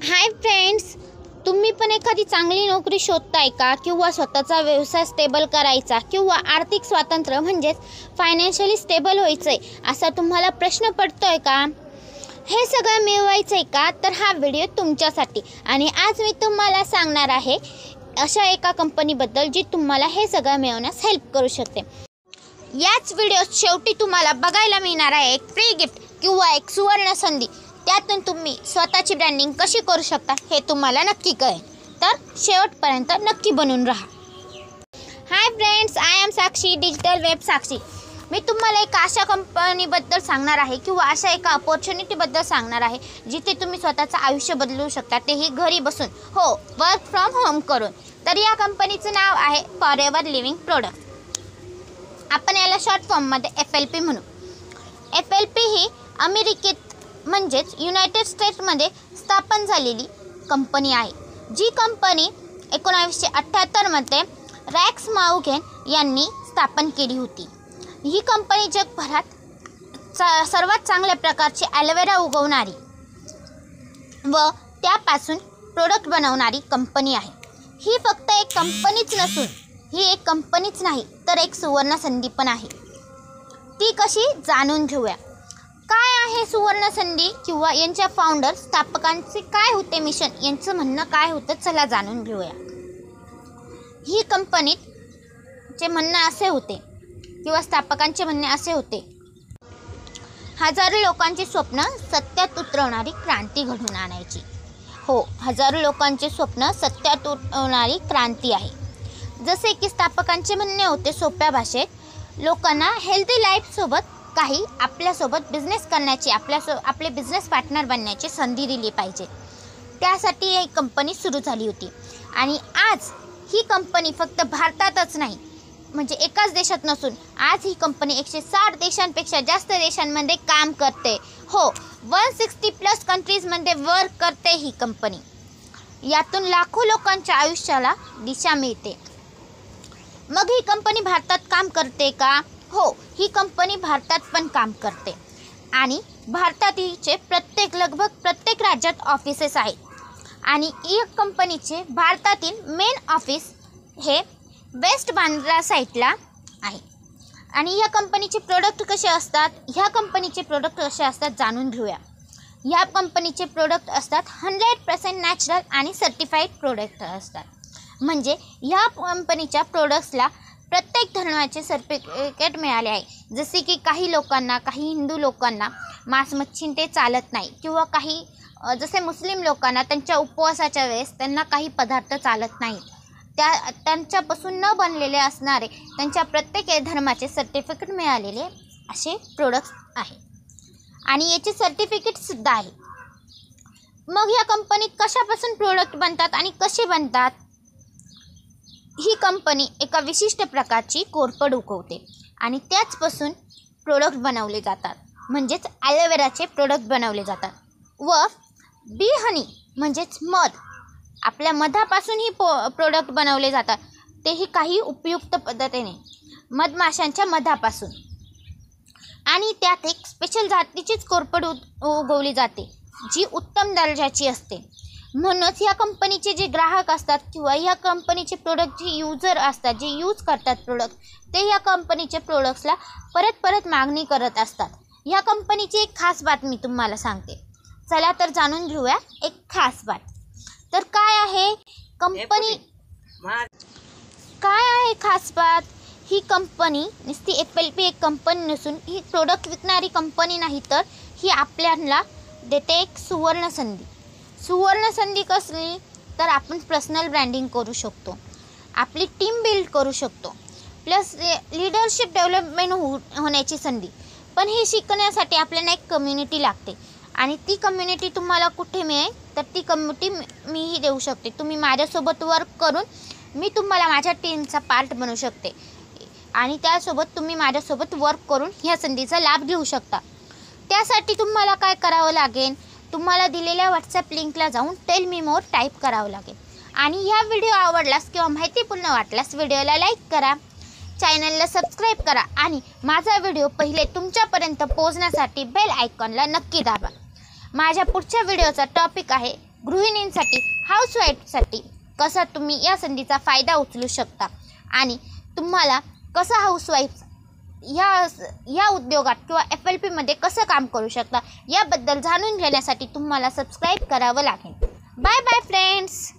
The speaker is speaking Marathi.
हाय फ्रेंड्स, तुम्ही पण एखादी चांगली नोकरी शोधताय का किंवा स्वतःचा व्यवसाय स्टेबल करायचा किंवा आर्थिक स्वातंत्र्य म्हणजेच फायनान्शियली स्टेबल व्हायचंय असा तुम्हाला प्रश्न पडतोय का? हे सगळं मिळवायचंय का? तर हा व्हिडिओ तुमच्यासाठी. आणि आज मी तुम्हाला सांगणार आहे अशा एका कंपनीबद्दल जी तुम्हाला हे सगळं मिळवण्यास हेल्प करू शकते. याच व्हिडिओत शेवटी तुम्हाला बघायला मिळणार आहे एक फ्री गिफ्ट किंवा एक सुवर्ण संधी. त्यातून तुम्ही स्वतःची ब्रँडिंग कशी करू शकता हे तुम्हाला नक्की कळेल. तर शेवटपर्यंत नक्की बनून राहा. Hi friends, I am Sakshi, digital web Sakshi. मी तुम्हाला एक अशा कंपनीबद्दल सांगणार आहे किंवा अशा एका अपॉर्च्युनिटीबद्दल सांगणार आहे जिथे तुम्ही स्वतःचं आयुष्य बदलू शकता, तेही घरी बसून. हो, वर्क फ्रॉम होम करून. तर या कंपनीचं नाव आहे फॉरएव्हर लिव्हिंग प्रोडक्ट. आपण याला शॉर्ट फॉर्ममध्ये FLP म्हणू. FLP ही अमेरिकेत म्हणजेच युनायटेड स्टेट्समध्ये स्थापन झालेली कंपनी आहे. जी कंपनी 1978मध्ये रॅक्स माउगेन यांनी स्थापन केली होती. ही कंपनी जगभरात सर्वात चांगल्या प्रकारचे ॲलोवेरा उगवणारी व त्यापासून प्रोडक्ट बनवणारी कंपनी आहे. ही फक्त एक कंपनीच नसून ही एक कंपनीच नाही तर एक सुवर्ण संधी पण आहे. ती कशी जाणून घेऊया. काय आहे सुवर्ण संधी किंवा यांच्या फाउंडर स्थापकांचे काय होते मिशन, यांचं म्हणणं काय होतं, चला जाणून घेऊया. ही कंपनीचे म्हणणं असे होते किंवा स्थापकांचे म्हणणे असे होते, हजारो लोकांचे स्वप्न सत्यात उतरवणारी क्रांती घडवून आणायची. हो, हजारो लोकांचे स्वप्न सत्यात उतरवणारी क्रांती आहे. जसे की स्थापकांचे म्हणणे होते सोप्या भाषेत, लोकांना हेल्दी लाईफसोबत काही आपल्यासोबत बिझनेस करण्याची, आपले बिझनेस पार्टनर बनण्याची संधी दिली पाहिजे. त्यासाठी ही कंपनी सुरू झाली होती. आणि आज ही कंपनी फक्त भारतातच नाही, म्हणजे एकाच देशात नसून आज ही कंपनी 160 देशांपेक्षा जास्त देशांमध्ये काम करते. हो, 160+ कंट्रीजमध्ये वर्क करते ही कंपनी. यातून लाखो लोकांच्या आयुष्याला दिशा मिळते. मग ही कंपनी भारतात काम करते का? हो, ही कंपनी भारतात पण काम करते. आणि भारतात हिचे लगभग प्रत्येक राज्यात ऑफिसेस आहेत. आणि या कंपनीचे भारतातील मेन ऑफिस हे वेस्ट बांद्रा साईटला आहे. आणि या कंपनीचे प्रोडक्ट कसे असतात, ह्या कंपनीचे प्रोडक्ट कसे असतात जाणून घेऊया. ह्या कंपनीचे प्रोडक्ट असतात 100% नॅचरल आणि सर्टिफाईड प्रोडक्ट असतात. म्हणजे ह्या कंपनीच्या प्रोडक्ट्सला प्रत्येक धर्माचे सर्टिफिकेट मिळाले आहे. जसे की काही लोकांना, काही हिंदू लोकांना मांस मच्छी ते चालत नाही, किंवा काही जसे मुस्लिम लोकांना त्यांच्या उपवासाच्या वेळेस त्यांना काही पदार्थ चालत नाहीत. त्यांच्यापासून न बनलेले असणारे त्यांच्या प्रत्येक धर्माचे सर्टिफिकेट मिळालेले असे प्रोडक्ट्स आहे. आणि याचे सर्टिफिकेटसुद्धा आहे. मग या कंपनीत कशापासून प्रोडक्ट बनतात आणि कसे बनतात? ही कंपनी एका विशिष्ट प्रकारची कोरफड उगवते आणि त्याचपासून प्रोडक्ट बनवले जातात, म्हणजेच ॲलोवेराचे प्रोडक्ट बनवले जातात. व बी हनी म्हणजेच मध, आपल्या मधापासूनही प्रोडक्ट बनवले जातात, तेही काही उपयुक्त पद्धतीने मधमाशांच्या मधापासून. आणि त्यात एक स्पेशल जातीचीच कोरफड उगवली जाते जी उत्तम दर्जाची असते. म्हणूनच ह्या कंपनीचे जे ग्राहक असतात किंवा ह्या कंपनीचे प्रोडक्ट जे यूजर असतात, जे यूज करतात प्रोडक्ट, ते ह्या कंपनीचे प्रोडक्ट्सला परत मागणी करत असतात. ह्या कंपनीची एक खास बात मी तुम्हाला सांगते. चला तर जाणून घेऊया एक खास बात. तर काय आहे कंपनी, काय आहे खास बात? ही कंपनी नुसती FLP एक कंपनी नसून ही प्रोडक्ट विकणारी कंपनी नाही, तर ही आपल्याला देते एक सुवर्ण संधी. सुवर्ण संधी कसली? तर आपण पर्सनल ब्रँडिंग करू शकतो, आपली टीम बिल्ड करू शकतो, प्लस लीडरशिप डेव्हलपमेंट होण्याची संधी. पण हे शिकण्यासाठी आपल्याला एक कम्युनिटी लागते. आणि ती कम्युनिटी तुम्हाला कुठे मिळेल? तर ती कम्युनिटी मीही देऊ शकते. तुम्ही माझ्यासोबत वर्क करून मी तुम्हाला माझ्या टीमचा पार्ट बनवू शकते. आणि त्यासोबत तुम्ही माझ्यासोबत वर्क करून ह्या संधीचा लाभ घेऊ शकता. त्यासाठी तुम्हाला काय करावं लागेल? तुम्हाला दिलेल्या व्हॉट्सॲप लिंकला जाऊन टेल मी मोर टाईप करावं लागेल. आणि ह्या व्हिडिओ आवडल्यास किंवा माहितीपूर्ण वाटल्यास व्हिडिओला लाईक करा, चॅनलला सबस्क्राईब करा आणि माझा व्हिडिओ पहिले तुमच्यापर्यंत पोहोचण्यासाठी बेल आयकॉनला नक्की दाबा. माझ्या पुढच्या व्हिडिओचा टॉपिक आहे गृहिणींसाठी, हाऊसवाईफसाठी कसा तुम्ही या संधीचा फायदा उचलू शकता आणि तुम्हाला कसं हाऊसवाईफ या उद्योगात किंवा FLPमध्ये कसं काम करू शकता याबद्दल जाणून घेण्यासाठी तुम्हाला सबस्क्राईब करावं लागेल. Bye bye friends.